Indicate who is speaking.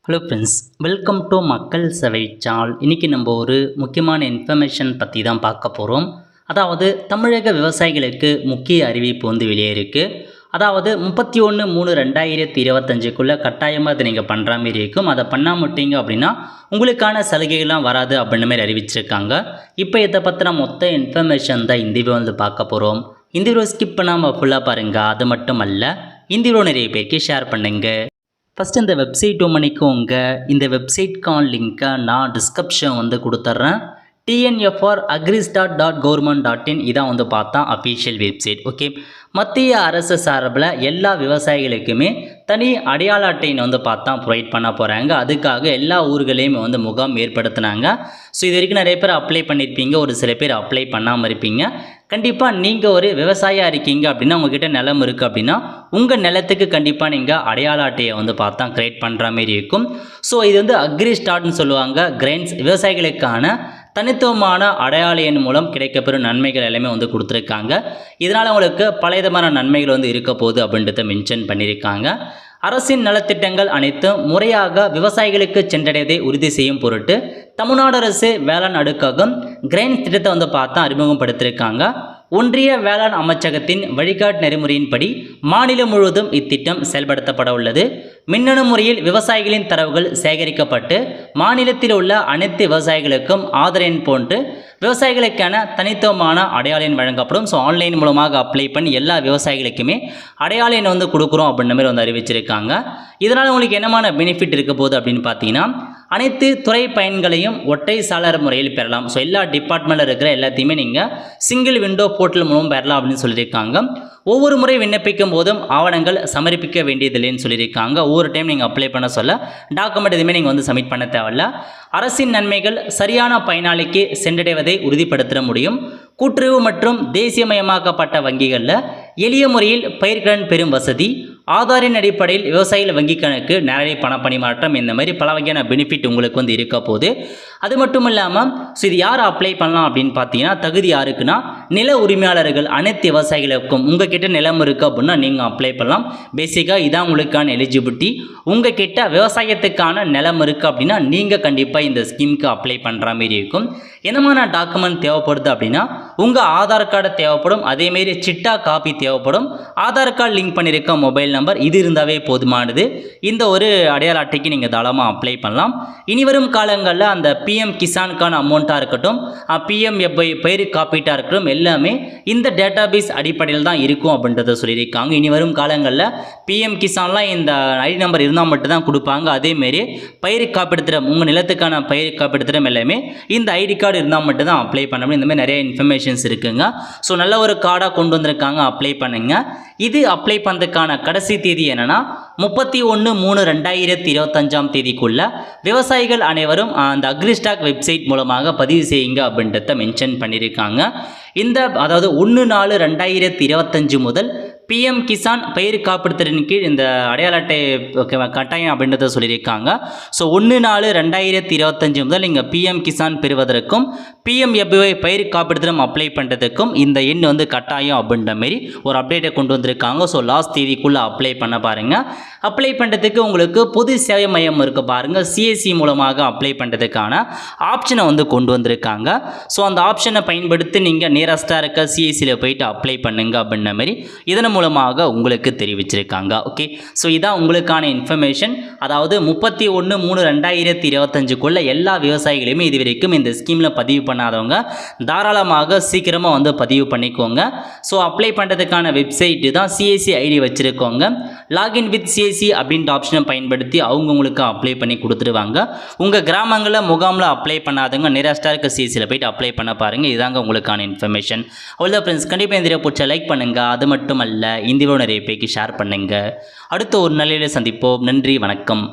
Speaker 1: Hello friends, welcome to மக்கள் சேவை channel. இன்றைக்கி நம்ம ஒரு முக்கியமான இன்ஃபர்மேஷன் பற்றி தான் பார்க்க போகிறோம். அதாவது தமிழக விவசாயிகளுக்கு முக்கிய அறிவிப்பு வெளியே இருக்குது. அதாவது 31/3/2025க்குள்ளே கட்டாயமாக அதை நீங்கள் பண்ணுற மாரி இருக்கும். அதை பண்ணாமட்டீங்க அப்படின்னா உங்களுக்கான சலுகைகள்லாம் வராது அப்படின்ற மாதிரி அறிவிச்சிருக்காங்க. இப்போ இதை பற்றின மொத்த இன்ஃபர்மேஷன் தான் இந்த வீடியோ பார்க்க போகிறோம். இந்த வீடியோ ஸ்கிப் பண்ணாமல் ஃபுல்லாக பாருங்கள். அது மட்டும் அல்ல, இந்த வீடியோ நிறைய பேருக்கு ஷேர் பண்ணுங்கள். ஃபஸ்ட்டு இந்த வெப்சைட் பண்ணிக்கோங்க. இந்த வெப்சைட்கான லிங்க்கை நான் டிஸ்கிரிப்ஷன் கொடுத்துட்றேன். tnfragris.government.in இதான் பார்த்தா அஃபீஷியல் வெப்சைட். ஓகே, மத்திய அரசு சார்பில் எல்லா விவசாயிகளுக்குமே தனி அடையாள அட்டைன்னு பார்த்தா ப்ரொவைட் பண்ண போகிறாங்க. அதுக்காக எல்லா ஊர்களையுமே முகாம் ஏற்படுத்தினாங்க. ஸோ இது வரைக்கும் நிறைய பேர் அப்ளை பண்ணியிருப்பீங்க, ஒரு சில பேர் அப்ளை பண்ணாமல் இருப்பீங்க. கண்டிப்பாக நீங்கள் ஒரு விவசாயியாக இருக்கீங்க அப்படின்னா, உங்ககிட்ட நிலம் இருக்குது அப்படின்னா உங்கள் நிலத்துக்கு கண்டிப்பாக நீங்கள் அடையாள அட்டையை பார்த்தா க்ரியேட் பண்ணுற மாரி இருக்கும். ஸோ இது அக்ரி ஸ்டார்ட்னு சொல்லுவாங்க. கிரைன்ஸ் விவசாயிகளுக்கான தனித்துவமான அடையாள எண் மூலம் கிடைக்கப்பெறும் நன்மைகள் எல்லாமே கொடுத்துருக்காங்க. இதனால் உங்களுக்கு பல விதமான நன்மைகள் இருக்க போகுது அப்படின்றத மென்ஷன் பண்ணியிருக்காங்க. அரசின் நலத்திட்டங்கள் அனைத்தும் முறையாக விவசாயிகளுக்கு சென்றடைவதை உறுதி செய்யும் பொருட்டு தமிழ்நாடு அரசு வேளாண் அடுக்ககம் கிரைன் திட்டத்தை பார்த்தா அறிமுகப்படுத்தியிருக்காங்க. ஒன்றிய வேளாண் அமைச்சகத்தின் வழிகாட்டு நெறிமுறையின்படி மாநிலம் முழுவதும் இத்திட்டம் செயல்படுத்தப்பட உள்ளது. மின்னணு முறையில் விவசாயிகளின் தரவுகள் சேகரிக்கப்பட்டு மாநிலத்தில் உள்ள அனைத்து விவசாயிகளுக்கும் ஆதார் எண் போன்று விவசாயிகளுக்கான தனித்துவமான அடையாள எண் வழங்கப்படும். ஸோ ஆன்லைன் மூலமாக அப்ளை பண்ணி எல்லா விவசாயிகளுக்குமே அடையாள எண் கொடுக்குறோம் அப்படின்ற மாதிரி அறிவிச்சிருக்காங்க. இதனால் உங்களுக்கு என்னமான பெனிஃபிட் இருக்க போகுது அப்படின்னு பார்த்தீங்கன்னா, அனைத்து துறை பயன்களையும் ஒற்றை சாளர முறையில் பெறலாம். ஸோ எல்லா டிபார்ட்மெண்ட்டில் இருக்கிற எல்லாத்தையுமே நீங்கள் சிங்கிள் விண்டோ போர்ட்டல் மூலம் பெறலாம் அப்படின்னு சொல்லியிருக்காங்க. ஒவ்வொரு முறை விண்ணப்பிக்கும் போதும் ஆவணங்கள் சமர்ப்பிக்க வேண்டியதில்லைன்னு சொல்லியிருக்காங்க. ஒவ்வொரு டைம் நீங்கள் அப்ளை பண்ண சொல்ல டாக்குமெண்ட் எதுவுமே நீங்கள் சப்மிட் பண்ண தேவையில்ல. அரசின் நன்மைகள் சரியான பயனாளிக்கு சென்றடைவதை உறுதிப்படுத்த முடியும். கூட்டுறவு மற்றும் தேசியமயமாக்கப்பட்ட வங்கிகளில் எளிய முறையில் பயிர்கடன் பெறும் வசதி, ஆதாரின் அடிப்படையில் விவசாயிகள் வங்கி கணக்கு நேரடி பண பரிமாற்றம், இந்த மாதிரி பல வகையான பெனிஃபிட் உங்களுக்கு இருக்க போகுது. அது மட்டும் இல்லாமல் ஸோ இது யார் அப்ளை பண்ணலாம் அப்படின்னு பார்த்தீங்கன்னா, தகுதி யாருக்குன்னா நில உரிமையாளர்கள், அனைத்து விவசாயிகளுக்கும். உங்கள் கிட்ட நிலம் இருக்குது அப்படின்னா நீங்கள் அப்ளை பண்ணலாம். பேசிக்காக இதான் உங்களுக்கான எலிஜிபிலிட்டி. உங்கள் கிட்ட விவசாயத்துக்கான நிலம் இருக்குது அப்படின்னா நீங்கள் கண்டிப்பாக இந்த ஸ்கீமுக்கு அப்ளை பண்ணுற மாரி இருக்கும். என்னமான டாக்குமெண்ட் தேவைப்படுது அப்படின்னா, உங்கள் ஆதார் கார்டு தேவைப்படும். அதேமாரி சிட்டா காப்பி தேவைப்படும். ஆதார் கார்டு லிங்க் பண்ணியிருக்க மொபைல் நம்பர் இது இருந்தாவே போதுமானது. இந்த ஒரு அடையாள அட்டைக்கு நீங்கள் தாராளமாக அப்ளை பண்ணலாம். இனி வரும் காலங்களில் அந்த பிஎம் கிசானுக்கான அமௌண்ட்டாக இருக்கட்டும், பிஎம்எஃப்ஐ பயிர் காப்பீட்டாக இருக்கட்டும், எல்லாமே இந்த டேட்டாபேஸ் அடிப்படையில் தான் இருக்கும் அப்படின்றத சொல்லியிருக்காங்க. இனி வரும் காலங்களில் பிஎம் கிசான்லாம் இந்த ஐடி நம்பர் இருந்தால் மட்டும்தான் கொடுப்பாங்க. அதேமாரி பயிர் காப்பீடு திட்டம், உங்கள் நிலத்துக்கான பயிர் காப்பீடு திட்டம் எல்லாமே இந்த ஐடி கார்டு இருந்தால் மட்டும்தான் அப்ளை பண்ண முடியும். இந்த மாதிரி நிறைய இன்ஃபர்மேஷன்ஸ் இருக்குங்க. ஸோ நல்ல ஒரு கார்டாக கொண்டு வந்திருக்காங்க, அப்ளை பண்ணுங்க. இது அப்ளை பண்ணுறதுக்கான கடைசி தேதி என்னன்னா 31/3/2025 விவசாயிகள் அனைவரும் அந்த அக்ரிஸ்டாக் வெப்சைட் மூலமாக பதிவு செய்யுங்க அப்படின்றத மென்ஷன் பண்ணியிருக்காங்க. அதாவது 1/4/2025 முதல் பிஎம் கிசான் பயிர் காப்பீடு திட்டத்தின் கீழ் இந்த அடையாள அட்டை கட்டாயம் அப்படின்றத சொல்லியிருக்காங்க. ஸோ 1/4/2025 முதல் நீங்கள் பிஎம் கிசான் பெறுவதற்கும் பிஎம்எஃப்ஐ பயிர் காப்பீடு திட்டம் அப்ளை பண்ணுறதுக்கும் இந்த எண் கட்டாயம் அப்படின்ற மாரி ஒரு அப்டேட்டை கொண்டு வந்திருக்காங்க. ஸோ லாஸ்ட் தேதிக்குள்ளே அப்ளை பண்ண பாருங்கள். அப்ளை பண்ணுறதுக்கு உங்களுக்கு பொது சேவை மையம் இருக்குது பாருங்கள், சிஎஸ்சி மூலமாக அப்ளை பண்ணுறதுக்கான ஆப்ஷனை கொண்டு வந்திருக்காங்க. ஸோ அந்த ஆப்ஷனை பயன்படுத்தி நீங்கள் நியரஸ்ட்டாக இருக்க சிஎஸ்சியில் போயிட்டு அப்ளை பண்ணுங்க அப்படின்ற மாதிரி இதன் மூலமாக உங்களுக்கு தெரிவிச்சிருக்காங்க. ஓகே, ஸோ இதான் உங்களுக்கான இன்ஃபர்மேஷன். அதாவது 31/3/2025 எல்லா விவசாயிகளையுமே இது வரைக்கும் இந்த ஸ்கீமில் பதிவு பண்ணாதவங்க தாராளமாக சீக்கிரமாக பதிவு பண்ணிக்கோங்க. ஸோ அப்ளை பண்ணுறதுக்கான வெப்சைட்டு தான் சிஎஸ்சி ஐடி வச்சுருக்கோங்க. லாகின் வித் சிஎஸ்சி அப்படின்ற ஆப்ஷனை பயன்படுத்தி அவங்க உங்களுக்கு அப்ளை பண்ணி கொடுத்துருவாங்க. உங்கள் கிராமங்களில் முகாமில் அப்ளை பண்ணாதவங்க நியரஸ்ட்டாக இருக்க சிஎஸ்சியில் போய்ட்டு அப்ளை பண்ண பாருங்கள். இதாங்க உங்களுக்கான இன்ஃபர்மேஷன். அவ்வளோ ஃப்ரெண்ட்ஸ், கண்டிப்பாக இந்த வீடியோ பிடிச்ச லைக் பண்ணுங்கள். அது மட்டும் அல்ல, இந்த வீடியோ நிறைய பேருக்கு ஷேர் பண்ணுங்கள். அடுத்த ஒரு நிலையில் சந்திப்போம். நன்றி, வணக்கம்.